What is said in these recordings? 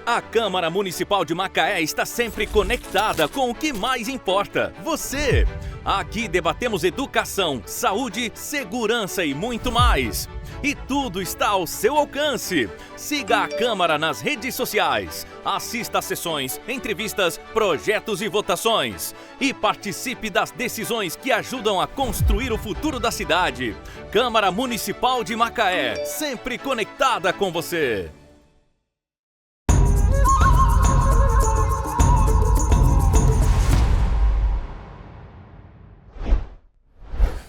A Câmara Municipal de Macaé está sempre conectada com o que mais importa, você. Aqui debatemos educação, saúde, segurança e muito mais. E tudo está ao seu alcance. Siga a Câmara nas redes sociais. Assista a sessões, entrevistas, projetos e votações. E participe das decisões que ajudam a construir o futuro da cidade. Câmara Municipal de Macaé, sempre conectada com você.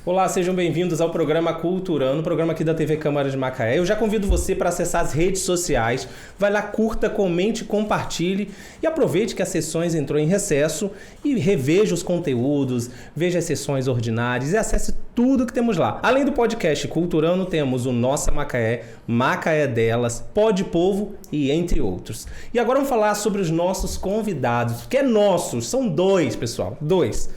Olá, sejam bem-vindos ao programa Culturando, programa aqui da TV Câmara de Macaé. Eu já convido você para acessar as redes sociais. Vai lá, curta, comente, compartilhe e aproveite que as sessões entrou em recesso e reveja os conteúdos, veja as sessões ordinárias e acesse tudo que temos lá. Além do podcast Culturando, temos o Nossa Macaé, Macaé Delas, Pode Povo e entre outros. E agora vamos falar sobre os nossos convidados, que é nossos, são dois, pessoal, dois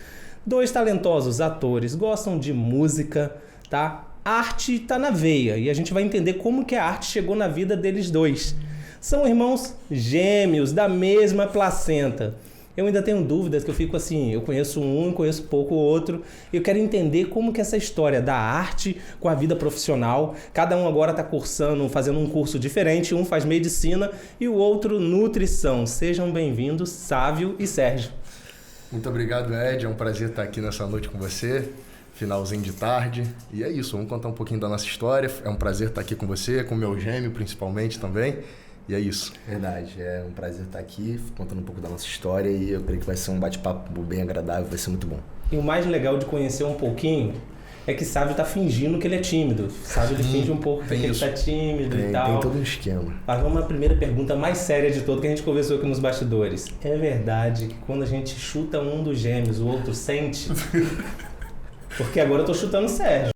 talentosos atores, gostam de música, tá? A arte tá na veia e a gente vai entender como que a arte chegou na vida deles dois. São irmãos gêmeos da mesma placenta. Eu ainda tenho dúvidas que eu fico assim, eu conheço um, conheço pouco o outro. Eu quero entender como que essa história da arte com a vida profissional, cada um agora está cursando, fazendo um curso diferente, um faz medicina e o outro nutrição. Sejam bem-vindos, Sávio e Sérgio. Muito obrigado, Ed. É um prazer estar aqui nessa noite com você, finalzinho de tarde. E é isso, vamos contar um pouquinho da nossa história. É um prazer estar aqui com você, com o meu gêmeo principalmente também. E é isso. Verdade, é um prazer estar aqui, contando um pouco da nossa história e eu creio que vai ser um bate-papo bem agradável, vai ser muito bom. E o mais legal de conhecer um pouquinho é que Sávio tá fingindo que ele é tímido. Sávio ele finge um pouco que ele tá tímido e tal. Tem todo um esquema. Mas vamos à primeira pergunta mais séria de todo que a gente conversou aqui nos bastidores. É verdade que quando a gente chuta um dos gêmeos, o outro sente? Porque agora eu tô chutando o Sérgio.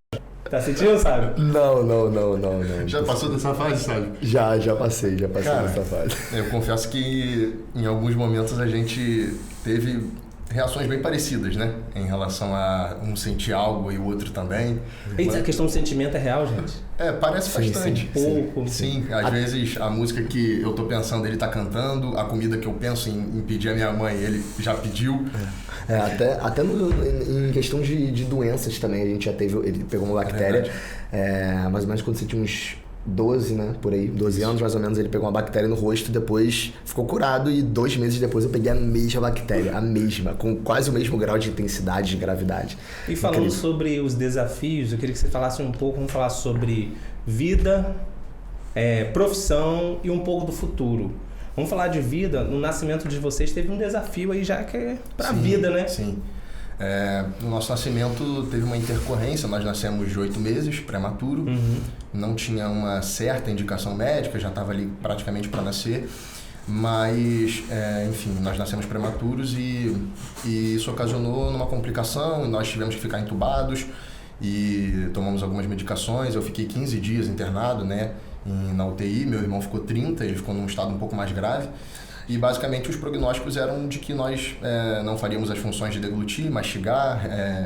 Tá sentindo, Sávio? Não. Já passou dessa fase, sabe? Já passei Cara, dessa fase. Eu confesso que em alguns momentos a gente teve reações bem parecidas, né? Em relação a um sentir algo e o outro também. E a questão do sentimento é real, gente? Parece bastante. Pouco. Sim, às vezes a música que eu tô pensando ele tá cantando, a comida que eu penso em pedir a minha mãe, ele já pediu. Até em questão de doenças também, a gente já teve, ele pegou uma bactéria, mais ou menos quando você tinha uns 12, né, por aí, 12 anos mais ou menos, ele pegou uma bactéria no rosto, depois ficou curado e 2 meses depois eu peguei a mesma bactéria, a mesma, com quase o mesmo grau de intensidade, de gravidade. E falando sobre os desafios, eu queria que você falasse um pouco, vamos falar sobre vida, profissão e um pouco do futuro. Vamos falar de vida, no nascimento de vocês teve um desafio aí já que é pra vida, né? Sim. No nosso nascimento teve uma intercorrência, nós nascemos de 8 meses, prematuro, não tinha uma certa indicação médica, já estava ali praticamente para nascer, mas, enfim, nós nascemos prematuros e isso ocasionou numa complicação, e nós tivemos que ficar entubados e tomamos algumas medicações, eu fiquei 15 dias internado, né, na UTI, meu irmão ficou 30, ele ficou num estado um pouco mais grave. E basicamente os prognósticos eram de que nós não faríamos as funções de deglutir, mastigar,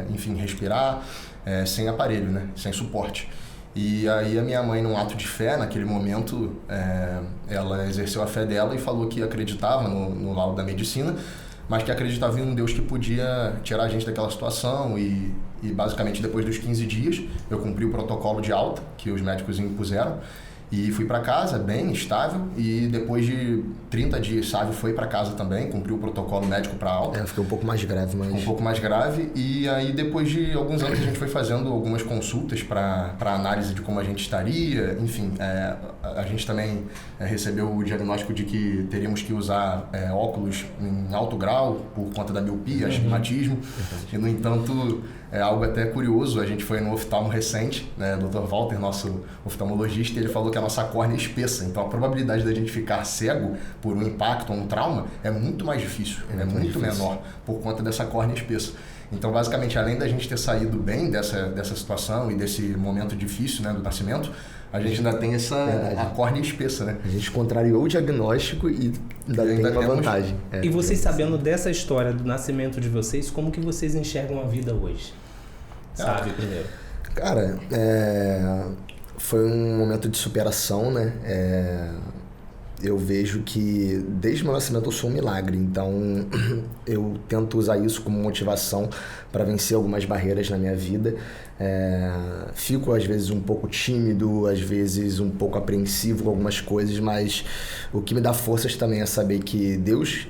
enfim, respirar, sem aparelho, né? Sem suporte. E aí a minha mãe, num ato de fé, naquele momento, ela exerceu a fé dela e falou que acreditava no laudo da medicina, mas que acreditava em um Deus que podia tirar a gente daquela situação e basicamente depois dos 15 dias eu cumpri o protocolo de alta que os médicos impuseram. E fui para casa, bem estável, e depois de 30 dias, Sávio foi para casa também, cumpriu o protocolo médico para alta. Fiquei um pouco mais grave, mas... Um pouco mais grave, e aí depois de alguns anos a gente foi fazendo algumas consultas para análise de como a gente estaria, enfim, a gente também recebeu o diagnóstico de que teríamos que usar óculos em alto grau por conta da miopia, astigmatismo, e no entanto... É algo até curioso, a gente foi no oftalmo recente, né, Dr. Walter, nosso oftalmologista, e ele falou que a nossa córnea é espessa, então a probabilidade da gente ficar cego por um impacto ou um trauma é muito mais difícil, é muito menor por conta dessa córnea espessa. Então, basicamente, além da gente ter saído bem dessa situação e desse momento difícil, né, do nascimento, a gente ainda tem a córnea espessa, né? A gente contrariou o diagnóstico e ainda tem uma vantagem. E vocês sabendo dessa história do nascimento de vocês, como que vocês enxergam a vida hoje? Sabe, primeiro? Cara, 'Foi um momento de superação, né? eu vejo que desde o meu nascimento eu sou um milagre, então eu tento usar isso como motivação para vencer algumas barreiras na minha vida. Fico às vezes um pouco tímido, às vezes um pouco apreensivo com algumas coisas, mas o que me dá forças também é saber que Deus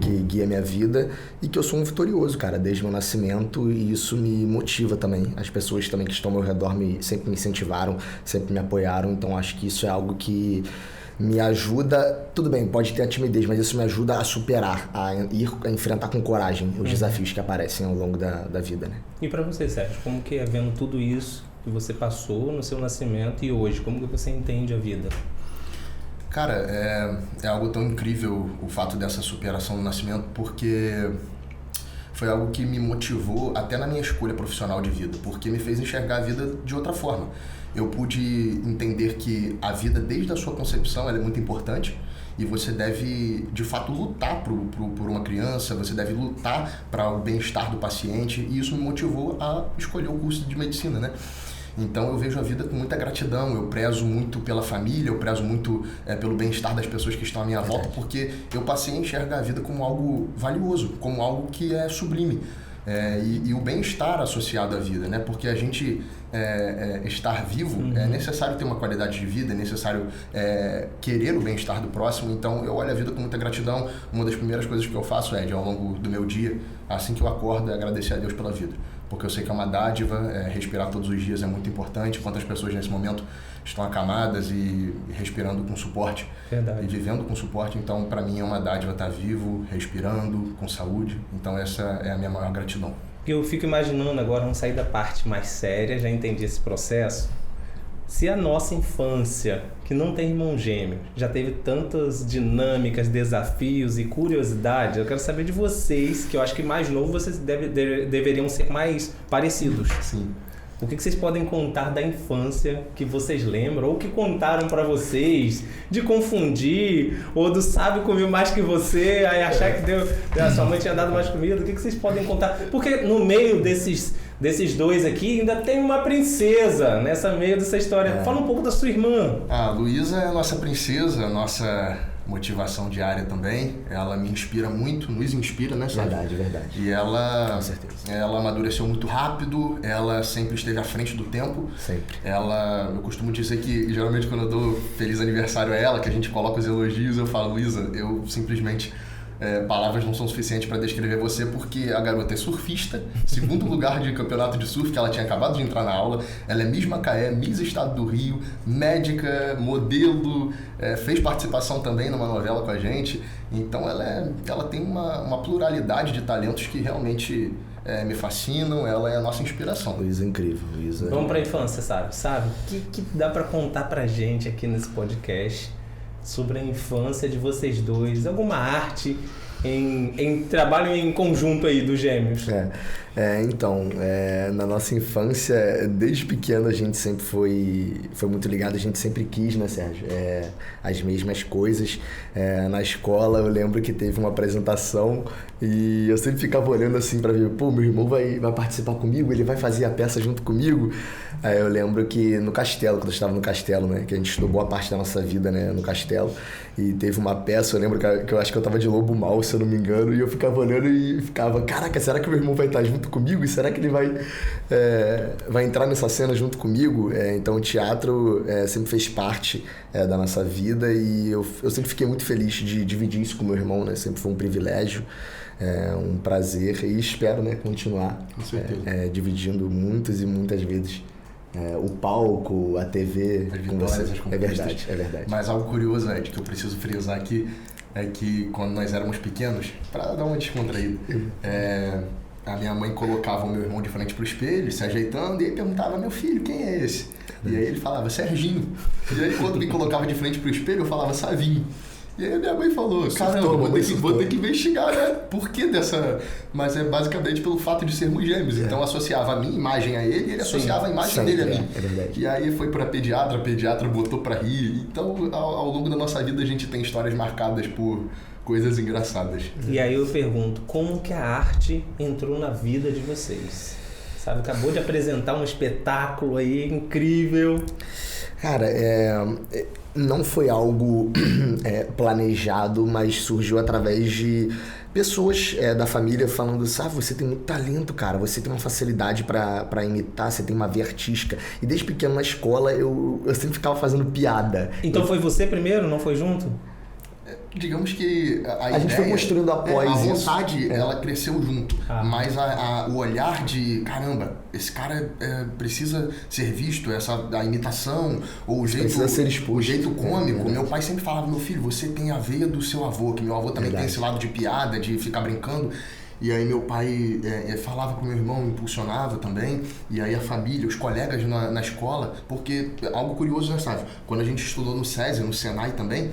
que guia a minha vida e que eu sou um vitorioso, cara, desde o meu nascimento, e isso me motiva também. As pessoas também que estão ao meu redor sempre me incentivaram, sempre me apoiaram, então acho que isso é algo que me ajuda, tudo bem, pode ter a timidez, mas isso me ajuda a superar, a enfrentar com coragem os desafios que aparecem ao longo da vida, né? E para você, Sérgio, como que é vendo tudo isso que você passou no seu nascimento e hoje, como que você entende a vida? Cara, é algo tão incrível o fato dessa superação no nascimento, porque foi algo que me motivou até na minha escolha profissional de vida, porque me fez enxergar a vida de outra forma. Eu pude entender que a vida, desde a sua concepção, ela é muito importante e você deve, de fato, lutar por uma criança, você deve lutar para o bem-estar do paciente, e isso me motivou a escolher o curso de medicina, né? Então eu vejo a vida com muita gratidão, eu prezo muito pela família, eu prezo muito pelo bem-estar das pessoas que estão à minha volta, porque eu passei a enxergar a vida como algo valioso, como algo que é sublime. E o bem-estar associado à vida, né? Porque a gente estar vivo, é necessário ter uma qualidade de vida, é necessário querer o bem-estar do próximo. Então eu olho a vida com muita gratidão. Uma das primeiras coisas que eu faço, Ed, ao longo do meu dia, assim que eu acordo, é agradecer a Deus pela vida, porque eu sei que é uma dádiva. Respirar todos os dias é muito importante. Quantas pessoas nesse momento estão acamadas e respirando com suporte. Verdade. E vivendo com suporte. Então, para mim é uma dádiva estar vivo, respirando, com saúde. Então essa é a minha maior gratidão. Eu fico imaginando agora, vamos sair da parte mais séria, já entendi esse processo. Se a nossa infância, que não tem irmão gêmeo, já teve tantas dinâmicas, desafios e curiosidades, eu quero saber de vocês, que eu acho que mais novo vocês deveriam ser mais parecidos. Sim. O que vocês podem contar da infância que vocês lembram, ou que contaram pra vocês, de confundir, ou do sabe comer mais que você, aí achar que a sua mãe tinha dado mais comida? O que vocês podem contar? Porque no meio desses dois aqui ainda tem uma princesa nessa meio dessa história. Fala um pouco da sua irmã. A Luísa é a nossa princesa, a nossa motivação diária também. Ela me inspira muito, nos inspira, né, Sérgio? Verdade. E ela, com certeza, ela amadureceu muito rápido, ela sempre esteve à frente do tempo. Sempre. Eu costumo dizer que, geralmente, quando eu dou feliz aniversário a ela, que a gente coloca os elogios, eu falo: Luísa, eu simplesmente... palavras não são suficientes para descrever você, porque a garota é surfista, segundo lugar de campeonato de surf, que ela tinha acabado de entrar na aula. Ela é Miss Macaé, Miss Estado do Rio, médica, modelo, fez participação também numa novela com a gente. Então ela tem uma pluralidade de talentos que realmente me fascinam. Ela é a nossa inspiração. Luísa é incrível. Luísa. Vamos pra infância, sabe? O que dá pra contar pra gente aqui nesse podcast sobre a infância de vocês dois? Alguma arte em trabalho em conjunto aí dos gêmeos? Então, na nossa infância, desde pequeno a gente sempre foi muito ligado, a gente sempre quis, né, Sérgio? As mesmas coisas. Na escola eu lembro que teve uma apresentação e eu sempre ficava olhando assim pra ver, meu irmão vai participar comigo, ele vai fazer a peça junto comigo. Aí eu lembro que no Castelo, quando eu estava no Castelo, né, que a gente estudou boa parte da nossa vida, né, no Castelo, e teve uma peça, eu lembro que eu acho que eu tava de Lobo Mal, se eu não me engano, e eu ficava olhando e ficava, caraca, será que meu irmão vai estar junto comigo? E será que ele vai entrar nessa cena junto comigo? Então o teatro sempre fez parte da nossa vida, e eu sempre fiquei muito feliz de dividir isso com meu irmão, né, sempre foi um privilégio. Um prazer, e espero, né, continuar dividindo muitas e muitas vezes o palco, a TV com você. É verdade. Mas algo curioso, Ed, que eu preciso frisar aqui, é que quando nós éramos pequenos, para dar uma descontraída, a minha mãe colocava o meu irmão de frente pro espelho, se ajeitando, e aí perguntava: meu filho, quem é esse? E aí ele falava: Serginho. E aí quando me colocava de frente pro espelho, eu falava: Savinho. E aí a minha mãe falou: caramba, vou ter que investigar, né? Por que dessa... Mas é basicamente pelo fato de sermos gêmeos. Então associava a minha imagem a ele, e ele associava a imagem dele a mim. É verdade. E aí foi pra pediatra, a pediatra botou pra rir. Então ao longo da nossa vida a gente tem histórias marcadas por coisas engraçadas. E aí eu pergunto, como que a arte entrou na vida de vocês? Sabe, acabou de apresentar um espetáculo aí incrível. Cara, não foi algo planejado, mas surgiu através de pessoas da família falando, sabe, você tem muito talento, cara, você tem uma facilidade pra imitar, você tem uma veia artística. E desde pequeno na escola eu sempre ficava fazendo piada. Então foi você primeiro, não foi junto? Digamos que a gente foi construindo após a isso. vontade, ela cresceu junto. Mas o olhar de, caramba, esse cara precisa ser visto, a imitação, ou o jeito, precisa ser exposto. O jeito cômico. Meu pai sempre falava, meu filho, você tem a veia do seu avô, que meu avô também tem esse lado de piada, de ficar brincando. E aí meu pai falava pro meu irmão, impulsionava também. E aí a família, os colegas na escola, porque algo curioso, né, Sávio? Quando a gente estudou no SESI, no Senai também,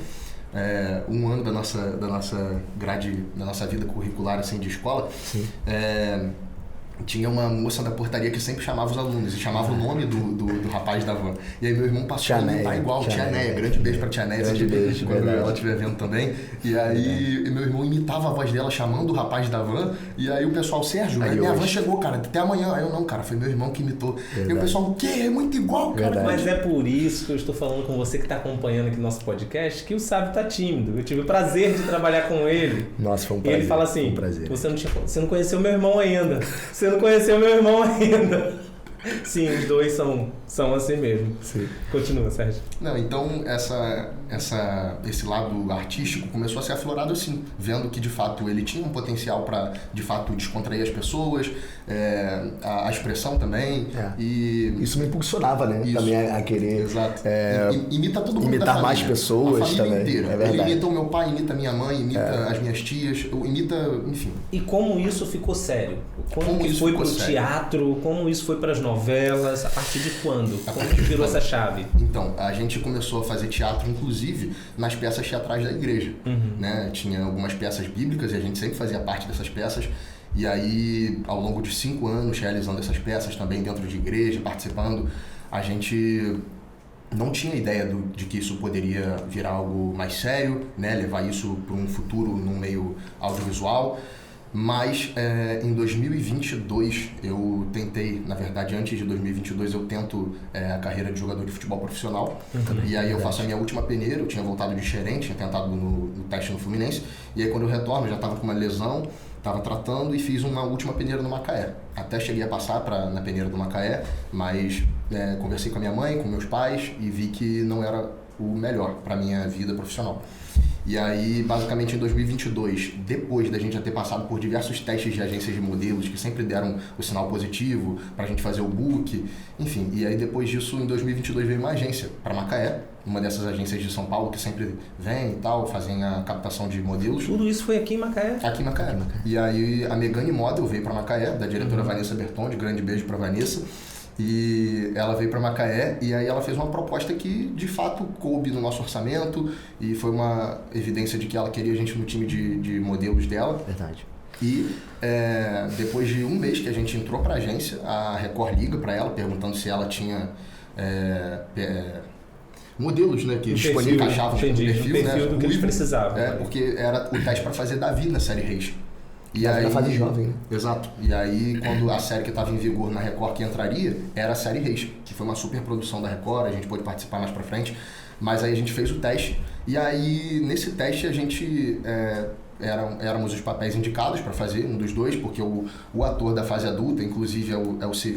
um ano da nossa grade, da nossa vida curricular assim, de escola, tinha uma moça da portaria que sempre chamava os alunos e chamava o nome do rapaz da van. E aí meu irmão passou a imitar igual, Tia Neia. Grande beijo pra Tia Neia, quando ela estiver vendo também. E aí meu irmão imitava a voz dela chamando o rapaz da van. E aí o pessoal, Sérgio, minha van chegou, cara, até amanhã. Aí eu, não, cara, foi meu irmão que imitou. E o pessoal, o quê? É muito igual, cara. Mas é por isso que eu estou falando com você que está acompanhando aqui nosso podcast, que o Sávio tá tímido. Eu tive o prazer de trabalhar com ele. Nossa, foi um prazer. E ele fala assim, você não conheceu meu irmão ainda. Você não conheceu meu irmão ainda. Sim, os dois são assim mesmo. Sim. Continua, Sérgio. Não, então esse lado artístico começou a ser aflorado assim, vendo que de fato ele tinha um potencial para de fato descontrair as pessoas, a expressão também. E isso me impulsionava, né? Isso. Também a querer. Exato. Imita todo mundo. Imitar mais pessoas a família também. Inteira. É verdade. Ele imita o meu pai, imita a minha mãe, imita as minhas tias, imita, enfim. E como isso ficou sério? Como isso foi pro teatro? Como isso foi para as novelas? A partir de quando? Como que virou essa chave? Então, a gente começou a fazer teatro, inclusive, nas peças teatrais da igreja. Né? Tinha algumas peças bíblicas e a gente sempre fazia parte dessas peças. E aí, ao longo de 5 anos, realizando essas peças também dentro de igreja, participando, a gente não tinha ideia de que isso poderia virar algo mais sério, né? Levar isso para um futuro no meio audiovisual. Mas em 2022 eu tentei, na verdade antes de 2022 eu tento a carreira de jogador de futebol profissional. E aí eu faço a minha última peneira, eu tinha voltado de Xerém, tinha tentado no teste no Fluminense. E aí quando eu retorno, eu já estava com uma lesão, estava tratando e fiz uma última peneira no Macaé. Até cheguei a passar na peneira do Macaé, mas conversei com a minha mãe, com meus pais e vi que não era o melhor para minha vida profissional. E aí, basicamente, em 2022, depois da gente já ter passado por diversos testes de agências de modelos que sempre deram o sinal positivo pra gente fazer o book, enfim. E aí, depois disso, em 2022, veio uma agência para Macaé, uma dessas agências de São Paulo que sempre vem e tal, fazem a captação de modelos. Tudo isso foi aqui em Macaé? Aqui em Macaé. E aí, a Megane Model veio para Macaé, da diretora Vanessa Berton, grande beijo pra Vanessa. E ela veio para Macaé e aí ela fez uma proposta que de fato coube no nosso orçamento e foi uma evidência de que ela queria a gente no time de modelos dela. Verdade. E depois de um mês que a gente entrou para a agência, a Record liga para ela perguntando se ela tinha modelos, né, que encaixavam no perfil, né, do que eles precisavam. Porque era o teste para fazer Davi na série Reis. E aí, na fase jovem, né? Exato. E aí, quando a série que estava em vigor na Record que entraria, era a série Reis, que foi uma super produção da Record, a gente pôde participar mais pra frente, mas aí a gente fez o teste, e aí, nesse teste, a gente éramos os papéis indicados para fazer, um dos dois, porque o ator da fase adulta, inclusive,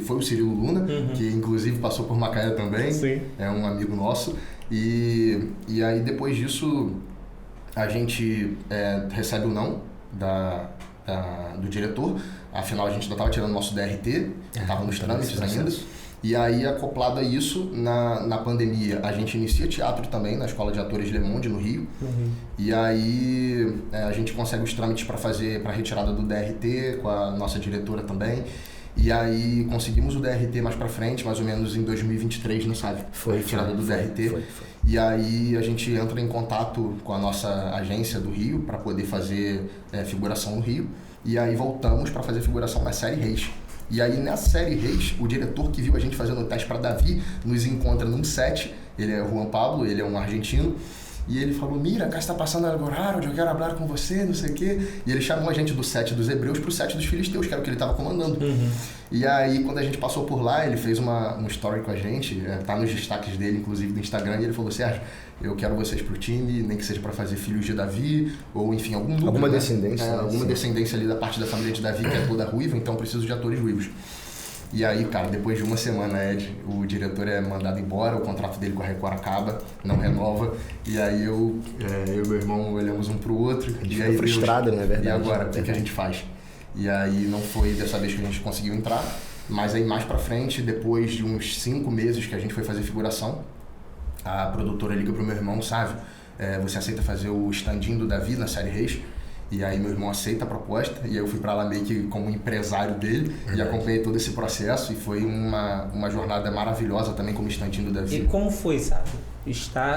foi o Cirilo Luna, que inclusive passou por Macaé também. Sim. É um amigo nosso, e aí, depois disso, a gente recebe o não do diretor, afinal a gente ainda estava tirando nosso DRT, estava nos trâmites ainda. E aí, acoplado a isso, na pandemia, a gente inicia teatro também na Escola de Atores Le Monde, no Rio. E aí, a gente consegue os trâmites para retirada do DRT com a nossa diretora também. E aí, conseguimos o DRT mais para frente, mais ou menos em 2023, não sabe? Foi a retirada do DRT. Foi. E aí, a gente entra em contato com a nossa agência do Rio para poder fazer figuração no Rio. E aí, voltamos para fazer figuração na série Reis. E aí, na série Reis, o diretor que viu a gente fazendo o teste para Davi nos encontra num set. Ele é Juan Pablo, ele é um argentino. E ele falou, mira, acá está passando algo raro, eu quero falar com você, não sei o quê. E ele chamou a gente do set dos hebreus pro set dos filisteus, que era o que ele estava comandando. E aí, quando a gente passou por lá, ele fez um story com a gente, tá nos destaques dele, inclusive, do Instagram, e ele falou, Sérgio, eu quero vocês pro time, nem que seja para fazer filhos de Davi, ou enfim, alguma descendência. Alguma descendência ali da parte da família de Davi, que é toda ruiva, então preciso de atores ruivos. E aí, cara, depois de uma semana, Ed, o diretor é mandado embora, o contrato dele com a Record acaba, não renova. E aí eu e meu irmão olhamos um pro outro. A gente e fica aí, frustrado, né? Verdade. E agora, o que a gente faz? E aí não foi dessa vez que a gente conseguiu entrar, mas aí mais pra frente, depois de uns 5 meses que a gente foi fazer figuração, a produtora liga pro meu irmão, sabe? Você aceita fazer o stand-in do Davi na série Reis? E aí meu irmão aceita a proposta, e aí eu fui pra lá meio que como empresário dele, e acompanhei todo esse processo, e foi uma jornada maravilhosa também como stand-in do Davi. E como foi, sabe?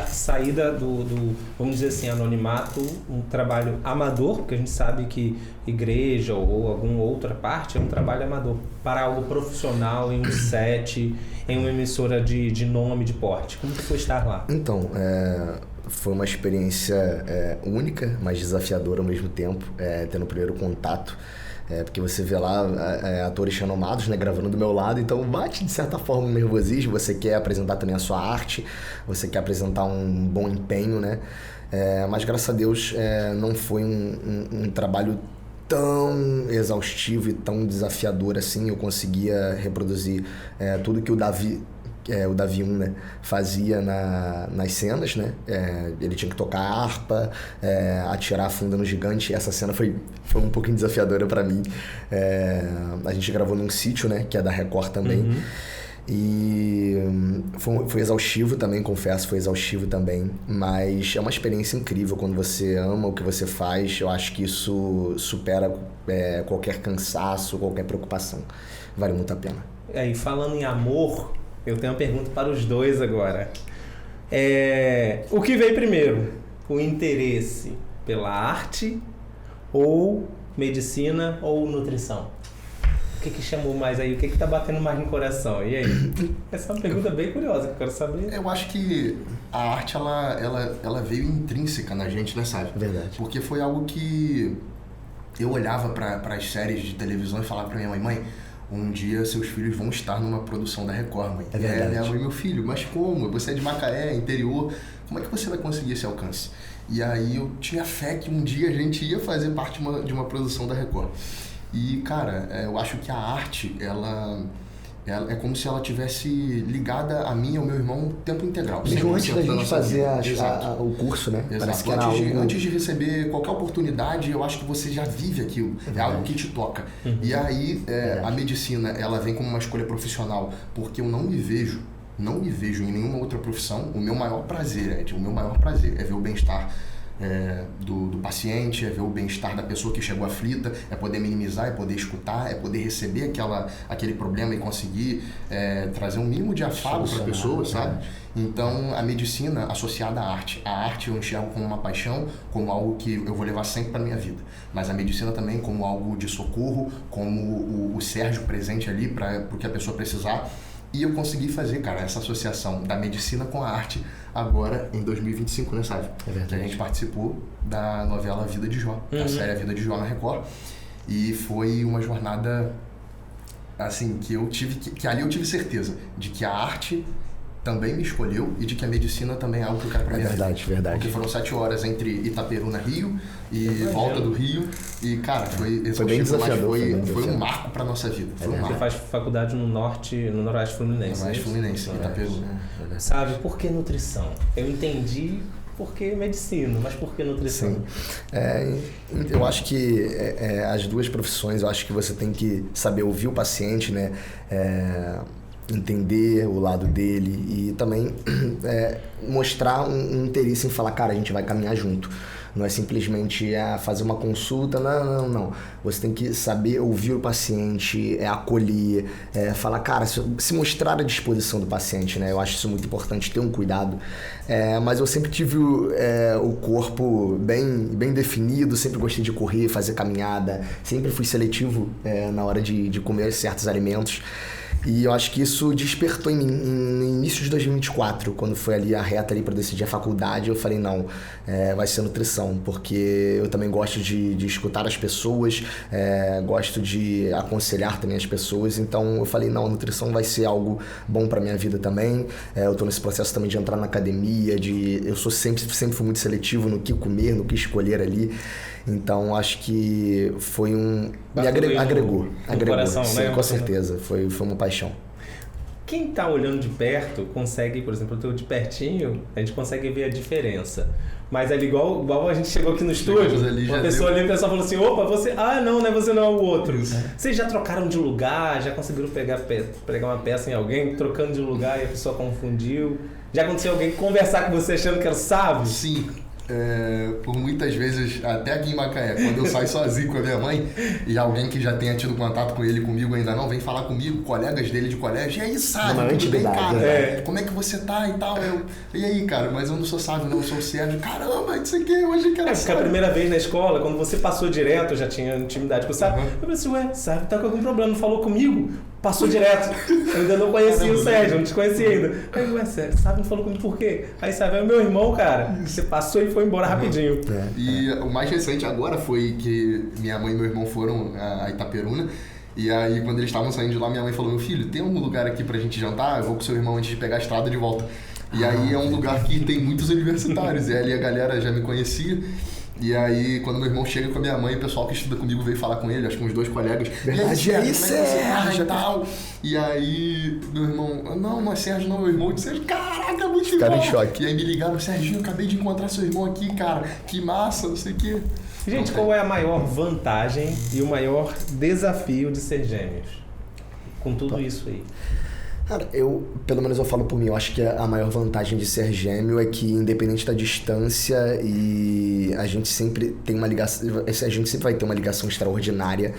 Saída do, vamos dizer assim, anonimato, um trabalho amador, porque a gente sabe que igreja ou alguma outra parte é um trabalho amador, para algo profissional, em um set, em uma emissora de nome, de porte. Como que foi estar lá? Então, foi uma experiência única, mas desafiadora ao mesmo tempo, tendo o primeiro contato. Porque você vê lá atores renomados, né, gravando do meu lado, então bate de certa forma um nervosismo, você quer apresentar também a sua arte, você quer apresentar um bom empenho, né? Mas graças a Deus não foi um trabalho tão exaustivo e tão desafiador assim. Eu conseguia reproduzir tudo que o Davi 1, né, fazia nas cenas, né? Ele tinha que tocar a harpa, atirar a funda no gigante. Essa cena foi um pouquinho desafiadora para mim. A gente gravou num sítio, né, que é da Record também. E foi exaustivo também, confesso, foi exaustivo também. Mas é uma experiência incrível quando você ama o que você faz. Eu acho que isso supera qualquer cansaço, qualquer preocupação. Vale muito a pena. E falando em amor, eu tenho uma pergunta para os dois agora. O que veio primeiro? O interesse pela arte ou medicina ou nutrição? O que chamou mais aí? O que tá batendo mais no coração? E aí? Essa é uma pergunta bem curiosa que eu quero saber. Eu acho que a arte, ela veio intrínseca na gente, né, sabe? Verdade. Porque foi algo que eu olhava para as séries de televisão e falava para minha mãe, um dia seus filhos vão estar numa produção da Record, mãe. É verdade. Minha mãe, meu filho, mas como? Você é de Macaé, interior, como é que você vai conseguir esse alcance? E aí eu tinha fé que um dia a gente ia fazer parte de uma produção da Record. E, cara, eu acho que a arte, ela é como se ela tivesse ligada a mim e ao meu irmão o tempo integral. Mesmo antes da gente fazer o curso, né? Exato. Que antes de receber qualquer oportunidade, eu acho que você já vive aquilo. É algo que te toca. E aí, a medicina, ela vem como uma escolha profissional, porque eu não me vejo em nenhuma outra profissão. O meu maior prazer, é ver o bem-estar do paciente, é ver o bem-estar da pessoa que chegou aflita, é poder minimizar, é poder escutar, é poder receber aquele problema e conseguir trazer um mínimo de afago para a pessoa, sabe? Então, a medicina associada à arte. A arte eu enxergo como uma paixão, como algo que eu vou levar sempre para minha vida. Mas a medicina também como algo de socorro, como o Sérgio presente ali para o que a pessoa precisar. E eu consegui fazer, cara, essa associação da medicina com a arte agora em 2025, né, sabe? É verdade. Que a gente participou da novela Vida de Jó, a série A Vida de Jó na Record. E foi uma jornada, assim, que ali eu tive certeza de que a arte também me escolheu e de que a medicina também é algo que eu quero pra minha vida. Verdade. Porque foram 7 horas entre Itaperuna, Rio e volta do Rio. E, cara, foi bem desafiador. Foi um marco pra nossa vida. Você faz faculdade no Noroeste Fluminense. Noroeste Fluminense, Itaperuna. Sabe, por que nutrição? Eu entendi por que medicina, mas por que nutrição? Sim. Eu acho que as duas profissões, eu acho que você tem que saber ouvir o paciente, né? Entender o lado dele e também mostrar um interesse em falar, cara, a gente vai caminhar junto. Não é simplesmente fazer uma consulta, não. Você tem que saber ouvir o paciente, acolher, falar, cara, se mostrar à disposição do paciente, né? Eu acho isso muito importante, ter um cuidado. Mas eu sempre tive o corpo bem definido, sempre gostei de correr, fazer caminhada, sempre fui seletivo na hora de comer certos alimentos. E eu acho que isso despertou em mim no início de 2024, quando foi ali a reta ali para decidir a faculdade. Eu falei, não, vai ser nutrição, porque eu também gosto de escutar as pessoas, gosto de aconselhar também as pessoas. Então eu falei, não, a nutrição vai ser algo bom para minha vida também. Eu tô nesse processo também de entrar na academia, eu sou sempre fui muito seletivo no que comer, no que escolher ali. Então acho que foi me agregou. Coração, sim, né? Com certeza, foi uma paixão. Quem tá olhando de perto consegue, por exemplo, eu tô de pertinho, a gente consegue ver a diferença. Mas ali, igual a gente chegou aqui no estúdio, uma pessoa ali, o pessoal falou assim, opa, você... Ah, não, né? Você não é o outro. Vocês já trocaram de lugar? Já conseguiram pegar uma peça em alguém, trocando de lugar e a pessoa confundiu? Já aconteceu alguém conversar com você achando que era o Sávio? Sim. Por muitas vezes, até aqui em Macaé, quando eu saio sozinho com a minha mãe e alguém que já tenha tido contato com ele, comigo ainda não, vem falar comigo, colegas dele de colégio, e aí, Sávio, tudo bem, cara? Como é que você tá e tal? E aí, cara, mas eu não sou Sávio, não, eu sou o Sérgio. Caramba, isso aqui, hoje que era Porque a primeira vez na escola, quando você passou direto, eu já tinha intimidade com o Sávio, eu falei assim, Sávio tá com algum problema, não falou comigo? Passou direto. Eu ainda não conhecia o Sérgio, não te conhecia ainda. Aí, Sávio não falou comigo por quê? Aí, Sávio é meu irmão, cara. Você passou e foi embora rapidinho. E o mais recente agora foi que minha mãe e meu irmão foram a Itaperuna. E aí, quando eles estavam saindo de lá, minha mãe falou, meu filho, tem algum lugar aqui pra gente jantar? Eu vou com seu irmão antes de pegar a estrada de volta. E aí é um lugar que tem muitos universitários. E ali a galera já me conhecia. E aí, quando meu irmão chega com a minha mãe, o pessoal que estuda comigo veio falar com ele, acho que uns 2 colegas. Verdade, é isso, e tal. E aí, meu irmão, não é Sérgio, não, meu irmão. Eu disse, caraca, muito bom. Ficaram em choque. E aí me ligaram, Serginho, acabei de encontrar seu irmão aqui, cara. Que massa, não sei o quê. Gente, qual é a maior vantagem e o maior desafio de ser gêmeos? Com tudo isso aí. Cara, pelo menos eu falo por mim, eu acho que a maior vantagem de ser gêmeo é que, independente da distância, e a gente sempre tem uma ligação, a gente sempre vai ter uma ligação extraordinária.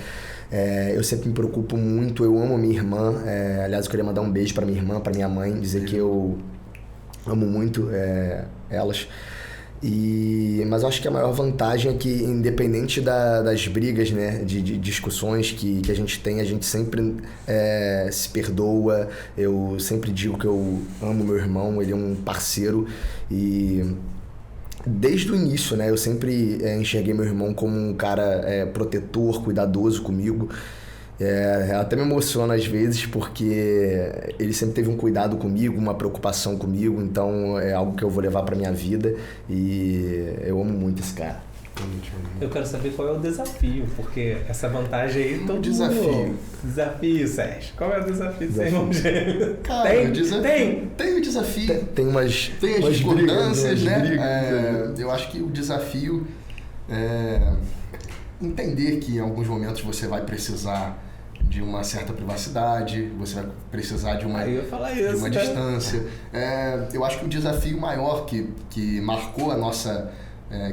Eu sempre me preocupo muito, eu amo a minha irmã, aliás, eu queria mandar um beijo pra minha irmã, pra minha mãe, dizer que eu amo muito elas. Mas eu acho que a maior vantagem é que, independente das brigas, né, de discussões que a gente tem, a gente sempre se perdoa. Eu sempre digo que eu amo meu irmão, ele é um parceiro e desde o início, né, eu sempre enxerguei meu irmão como um cara protetor, cuidadoso comigo. Até me emociona às vezes porque ele sempre teve um cuidado comigo, uma preocupação comigo, então é algo que eu vou levar pra minha vida e eu amo muito esse cara. Eu quero saber qual é o desafio, porque essa vantagem aí todo desafio. Desafio, Sérgio. Qual é o desafio de ser irmão gêmeo? Cara, tem o desafio. Tem umas discordâncias, né? Brigas. Eu acho que o desafio é entender que em alguns momentos você vai precisar de uma certa privacidade, você vai precisar de uma distância. Eu acho que o desafio maior que marcou a nossa,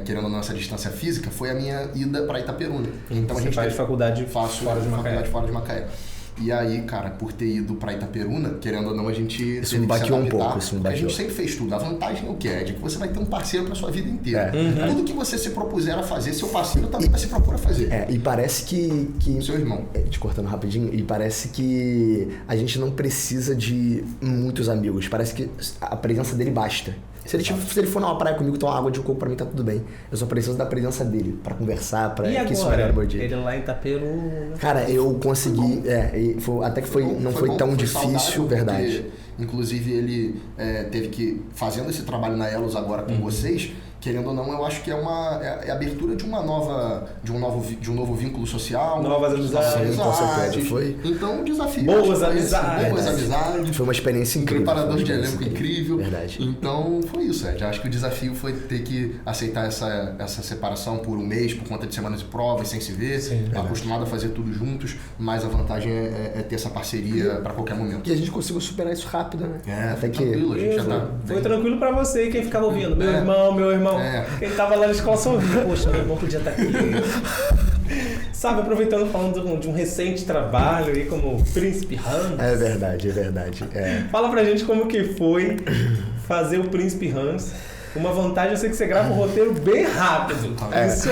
querendo a nossa distância física, foi a minha ida para Itaperuna. Então você faz faculdade fora de Macaé. E aí, cara, por ter ido pra Itaperuna, querendo ou não, a gente isso me bateou um pouco. A gente sempre fez tudo. A vantagem é o que é? De que você vai ter um parceiro pra sua vida inteira. Tudo que você se propuser a fazer, seu parceiro também vai se propor a fazer. E parece que... Seu irmão. Te cortando rapidinho, e parece que a gente não precisa de muitos amigos. Parece que a presença dele basta. Se ele for numa praia comigo, tomar água de coco, pra mim tá tudo bem. Eu só preciso da presença dele, pra conversar, pra que isso melhore o meu dia. Ele lá em Itaperuna... Cara, eu consegui... até que não foi tão difícil, verdade. Porque, inclusive, ele teve que... Fazendo esse trabalho na Elos agora com vocês... Querendo ou não, eu acho que é a abertura de um novo vínculo social. Novas amizades. Com certeza, foi. Então, o desafio. Boas amizades. Foi uma experiência incrível. Preparador de elenco incrível. Verdade. Então, foi isso, Ed. Acho que o desafio foi ter que aceitar essa separação por um mês, por conta de semanas de provas, sem se ver. Sim, acostumado a fazer tudo juntos, mas a vantagem é ter essa parceria para qualquer momento. E a gente conseguiu superar isso rápido, né? Até tranquilo, a gente já tá... Foi tranquilo para você e quem ficava ouvindo. Meu irmão. Ele tava lá na escola só ouvindo. Poxa, meu irmão podia estar aqui. Sabe, aproveitando, falando de um recente trabalho aí como Príncipe Hans. É verdade. Fala pra gente como que foi fazer o Príncipe Hans. Uma vantagem, eu sei que você grava o roteiro bem rápido. Isso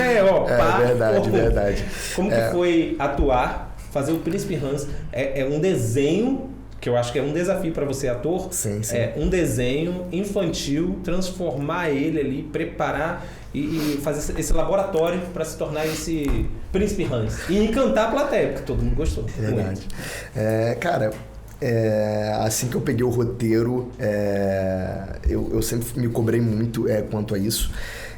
verdade. Como que foi atuar, fazer o Príncipe Hans? É um desenho que eu acho que é um desafio para você, ator, Sim. é um desenho infantil, transformar ele ali, preparar e fazer esse laboratório para se tornar esse Príncipe Hans. E encantar a plateia, porque todo mundo gostou. É verdade. Cara, assim que eu peguei o roteiro, eu sempre me cobrei muito quanto a isso.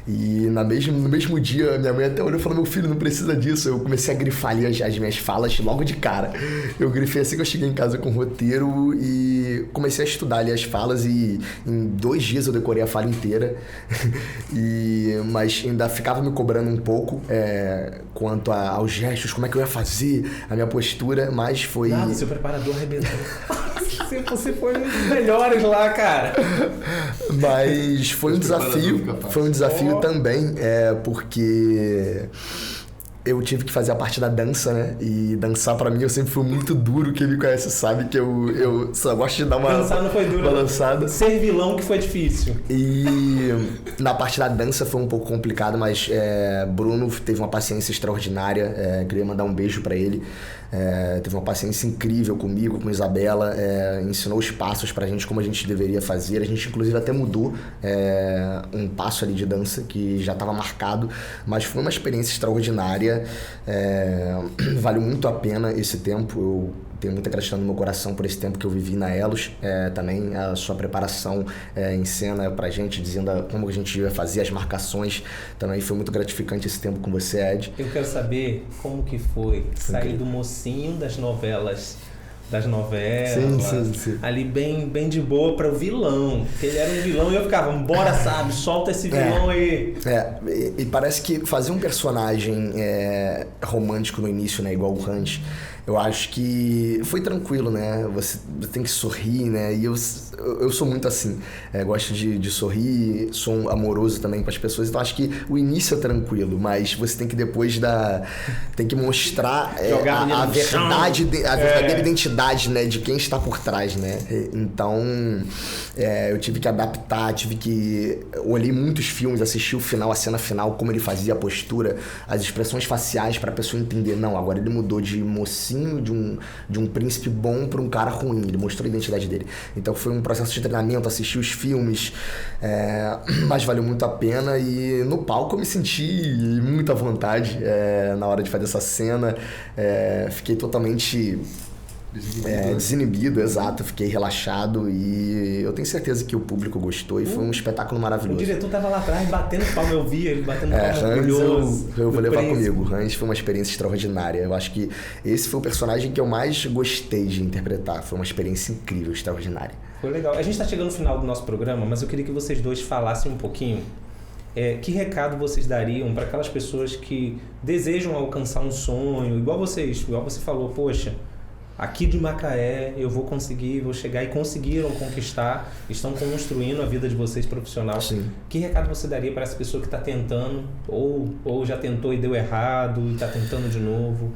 E no mesmo dia, minha mãe até olhou e falou: meu filho, não precisa disso. Eu comecei a grifar ali as minhas falas logo de cara. Eu grifei assim que eu cheguei em casa com o roteiro e comecei a estudar ali as falas, e em 2 dias eu decorei a fala inteira. Mas ainda ficava me cobrando um pouco quanto aos gestos, como é que eu ia fazer, a minha postura, mas foi... Nada, seu preparador arrebentou. Você foi um dos melhores lá, cara. Mas foi um desafio também, porque eu tive que fazer a parte da dança, né? E dançar pra mim eu sempre fui muito duro. Quem me conhece sabe que eu só gosto de dar uma Dançar não foi duro, balançada. Ser vilão que foi difícil. E na parte da dança foi um pouco complicado, mas Bruno teve uma paciência extraordinária. Queria mandar um beijo pra ele. Teve uma paciência incrível comigo, com Isabela, ensinou os passos pra gente, como a gente deveria fazer. A gente inclusive até mudou um passo ali de dança que já estava marcado, mas foi uma experiência extraordinária. Valeu muito a pena esse tempo. Eu tenho muita gratidão no meu coração por esse tempo que eu vivi na Elos. Também a sua preparação em cena pra gente, dizendo como a gente ia fazer, as marcações. Também foi muito gratificante esse tempo com você, Ed. Eu quero saber como que foi sair do mocinho das novelas, sim. ali bem de boa para o vilão. Porque ele era um vilão e eu ficava, bora, sabe, solta esse vilão aí. E parece que fazer um personagem romântico no início, né, igual o Hans, eu acho que foi tranquilo, né? Você tem que sorrir, né? E eu sou muito assim. Gosto de sorrir, sou amoroso também com as pessoas. Então acho que o início é tranquilo, mas você tem que depois tem que mostrar a verdade, a verdadeira identidade, né? De quem está por trás, né? Então eu tive que adaptar, olhei muitos filmes, assisti o final, a cena final, como ele fazia a postura, as expressões faciais para a pessoa entender. Não, agora ele mudou de mocinho, de um príncipe bom para um cara ruim. Ele mostrou a identidade dele. Então foi um processo de treinamento, assistir os filmes, mas valeu muito a pena. E no palco eu me senti muito à vontade na hora de fazer essa cena. Fiquei totalmente desinibido, exato. Fiquei relaxado e eu tenho certeza que o público gostou e foi um espetáculo maravilhoso. O diretor tava lá atrás batendo palma, eu via ele batendo palma orgulhoso. Eu vou levar comigo. Hans foi uma experiência extraordinária. Eu acho que esse foi o personagem que eu mais gostei de interpretar. Foi uma experiência incrível, extraordinária. Foi legal. A gente tá chegando no final do nosso programa, mas eu queria que vocês dois falassem um pouquinho que recado vocês dariam para aquelas pessoas que desejam alcançar um sonho, igual você falou, poxa, aqui de Macaé eu vou chegar, e conseguiram conquistar, estão construindo a vida de vocês profissional. Sim. Que recado você daria para essa pessoa que está tentando, ou já tentou e deu errado, e está tentando de novo?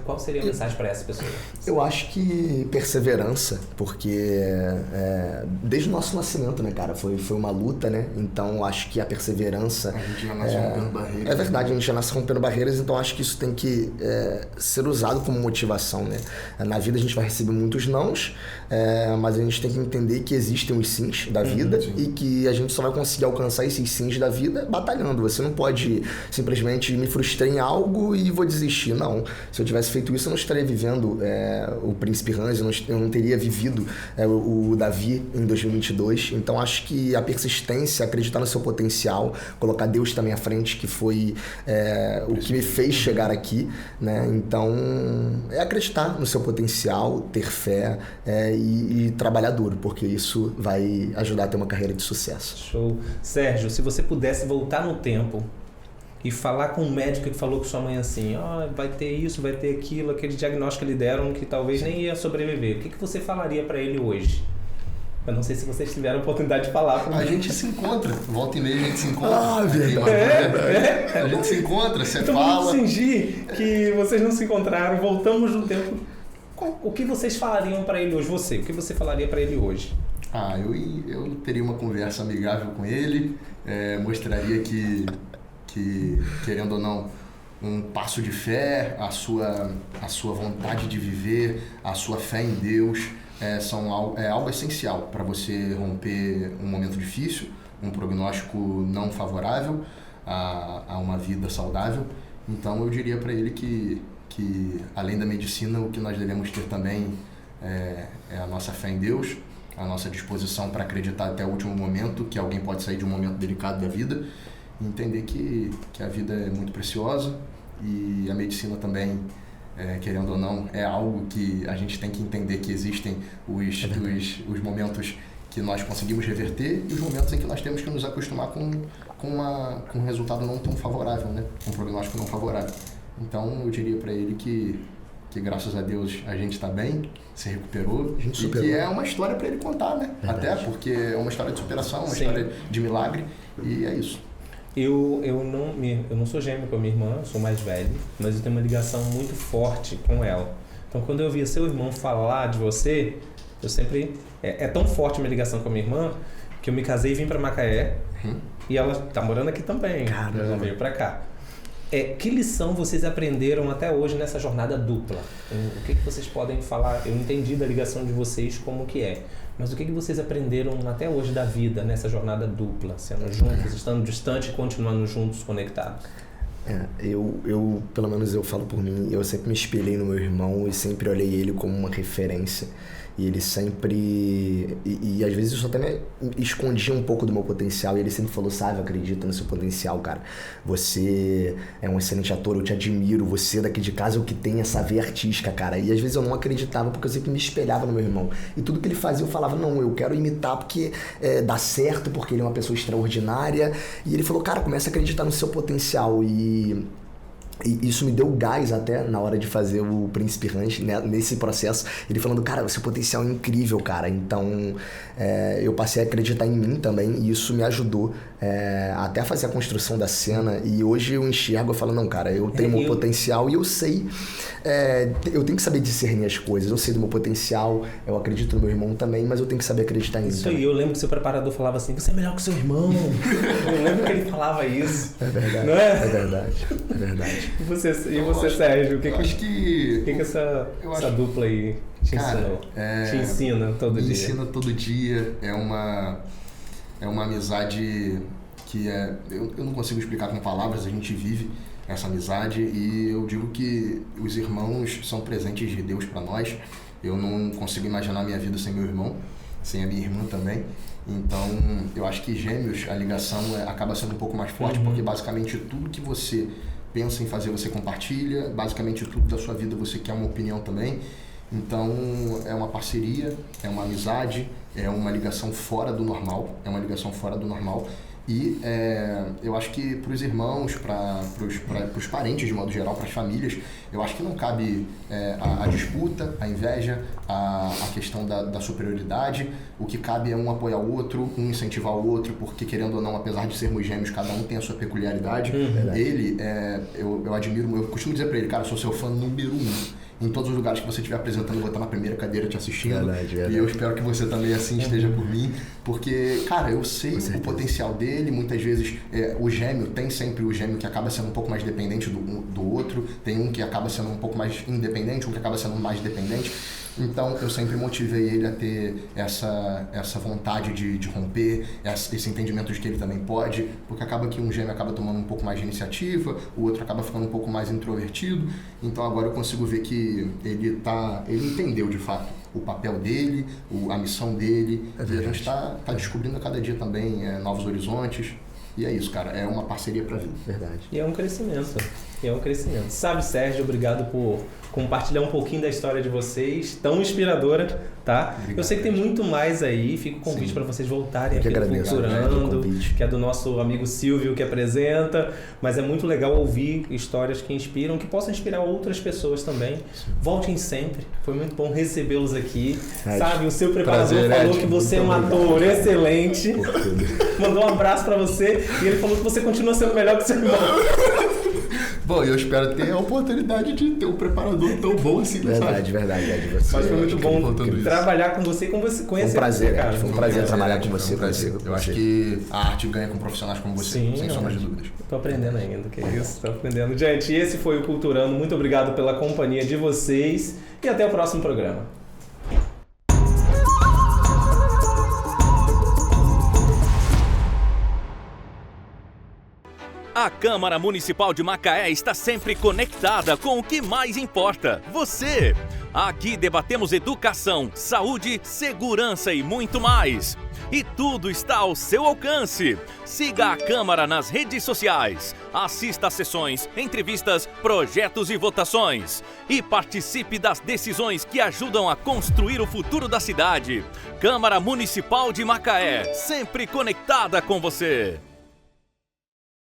Qual seria a mensagem para essa pessoa? Eu acho que perseverança, porque desde o nosso nascimento, né, cara, foi uma luta, né? Então acho que a perseverança... A gente já nasce rompendo barreiras. É verdade, a gente já nasce rompendo barreiras, então acho que isso tem que ser usado como motivação, né? Na vida a gente vai receber muitos nãos, mas a gente tem que entender que existem os sims da vida e que a gente só vai conseguir alcançar esses sims da vida batalhando. Você não pode simplesmente me frustrar em algo e vou desistir, não. Se eu tivesse feito isso, eu não estaria vivendo o Príncipe Hans, eu não teria vivido o Davi em 2022. Então, acho que a persistência, acreditar no seu potencial, colocar Deus também à frente, que foi o que me fez chegar aqui, né? Então, acreditar no seu potencial, ter fé e trabalhar duro, porque isso vai ajudar a ter uma carreira de sucesso. Show. Sérgio, se você pudesse voltar no tempo e falar com um médico que falou com sua mãe assim, vai ter isso, vai ter aquilo, aquele diagnóstico que lhe deram que talvez nem ia sobreviver. O que você falaria para ele hoje? Eu não sei se vocês tiveram a oportunidade de falar para mim. A gente se encontra, volta e meia a gente se encontra. A gente se encontra, você então, fala. Vamos fingir que vocês não se encontraram, voltamos no tempo. O que vocês falariam para ele hoje? O que você falaria para ele hoje? Eu teria uma conversa amigável com ele, mostraria que, querendo ou não, um passo de fé, a sua vontade de viver, a sua fé em Deus, é algo essencial para você romper um momento difícil, um prognóstico não favorável a uma vida saudável. Então eu diria para ele que além da medicina, o que nós devemos ter também é a nossa fé em Deus, a nossa disposição para acreditar até o último momento que alguém pode sair de um momento delicado da vida, e entender que a vida é muito preciosa e a medicina também, querendo ou não, é algo que a gente tem que entender que existem os momentos que nós conseguimos reverter e os momentos em que nós temos que nos acostumar com um resultado não tão favorável, né? Um prognóstico não favorável. Então eu diria para ele que graças a Deus a gente está bem, se recuperou, e que é uma história para ele contar, né? Verdade. Até porque é uma história de superação, uma história de milagre, e é isso. Eu não sou gêmeo com a minha irmã, eu sou mais velho, mas eu tenho uma ligação muito forte com ela. Então quando eu via seu irmão falar de você, eu sempre... É tão forte a minha ligação com a minha irmã que eu me casei e vim para Macaé, e ela tá morando aqui também. Caramba. Ela veio para cá. Que lição vocês aprenderam até hoje nessa jornada dupla? O que vocês podem falar? Eu entendi da ligação de vocês como que é, mas o que vocês aprenderam até hoje da vida nessa jornada dupla? Sendo juntos, estando distante e continuando juntos, conectados? Eu, pelo menos eu falo por mim, eu sempre me espelhei no meu irmão e sempre olhei ele como uma referência. E ele sempre... E às vezes eu só até me escondia um pouco do meu potencial. E ele sempre falou, Sávio, acredita no seu potencial, cara. Você é um excelente ator, eu te admiro. Você daqui de casa é o que tem essa veia artística, cara. E às vezes eu não acreditava porque eu sempre me espelhava no meu irmão. E tudo que ele fazia eu falava, não, eu quero imitar porque dá certo, porque ele é uma pessoa extraordinária. E ele falou, cara, começa a acreditar no seu potencial. E isso me deu gás até na hora de fazer o Príncipe Ranch, né? Nesse processo, ele falando, cara, o seu potencial é incrível, cara. Então eu passei a acreditar em mim também e isso me ajudou até a fazer a construção da cena. E hoje eu enxergo, eu falo, não, cara, eu tenho meu potencial e eu sei, eu tenho que saber discernir as coisas. Eu sei do meu potencial, eu acredito no meu irmão também, mas eu tenho que saber acreditar em mim. Isso aí, eu lembro que o seu preparador falava assim, você é melhor que o seu irmão. Eu lembro que ele falava isso. É verdade, não é? É verdade, é verdade. E você Sérgio, o que essa dupla aí te ensinou? Te ensina todo dia? Me ensina todo dia. É uma amizade que eu não consigo explicar com palavras, a gente vive essa amizade e eu digo que os irmãos são presentes de Deus para nós. Eu não consigo imaginar a minha vida sem meu irmão, sem a minha irmã também. Então, eu acho que gêmeos, a ligação acaba sendo um pouco mais forte, porque basicamente tudo que você pensa em fazer, você compartilha. Basicamente tudo da sua vida você quer uma opinião também. Então é uma parceria, é uma amizade, é uma ligação fora do normal. E eu acho que para os irmãos, para os parentes de modo geral, para as famílias, eu acho que não cabe a disputa, a inveja, a questão da superioridade. O que cabe é um apoiar o outro, um incentivar o outro, porque querendo ou não, apesar de sermos gêmeos, cada um tem a sua peculiaridade. Ele, eu admiro, eu costumo dizer para ele, cara, eu sou seu fã número 1. Em todos os lugares que você estiver apresentando, eu vou estar na primeira cadeira te assistindo. Verdade. E eu espero que você também assim esteja por mim. Porque, cara, eu sei o potencial dele. Muitas vezes o gêmeo, tem sempre o gêmeo que acaba sendo um pouco mais dependente do outro. Tem um que acaba sendo um pouco mais independente, um que acaba sendo mais dependente. Então, eu sempre motivei ele a ter essa vontade de romper, esse entendimento de que ele também pode, porque acaba que um gêmeo acaba tomando um pouco mais de iniciativa, o outro acaba ficando um pouco mais introvertido. Então, agora eu consigo ver que ele entendeu, de fato, o papel dele, a missão dele, e a gente está descobrindo a cada dia também novos horizontes. E é isso, cara, é uma parceria pra vida. Verdade. E é um crescimento. Sabe, Sérgio, obrigado por compartilhar um pouquinho da história de vocês, tão inspiradora, tá? Obrigado, eu sei que tem muito mais aí, fica o convite para vocês voltarem aqui no Culturando, que é do nosso amigo Silvio que apresenta, mas é muito legal ouvir histórias que inspiram, que possam inspirar outras pessoas também. Voltem sempre, foi muito bom recebê-los aqui. Sabe, o seu preparador falou que você é um ator excelente, mandou um abraço para você e ele falou que você continua sendo melhor que seu irmão. Bom, eu espero ter a oportunidade de ter um preparador tão bom assim, Verdade. Mas foi muito bom trabalhar com você e conhecer foi um prazer, cara. Foi um prazer trabalhar com você. Eu acho que a arte ganha com profissionais como você, sem sombra de dúvidas. Tô aprendendo ainda, que isso, tô aprendendo. Gente, esse foi o Culturando. Muito obrigado pela companhia de vocês e até o próximo programa. A Câmara Municipal de Macaé está sempre conectada com o que mais importa, você. Aqui debatemos educação, saúde, segurança e muito mais. E tudo está ao seu alcance. Siga a Câmara nas redes sociais. Assista a sessões, entrevistas, projetos e votações. E participe das decisões que ajudam a construir o futuro da cidade. Câmara Municipal de Macaé, sempre conectada com você.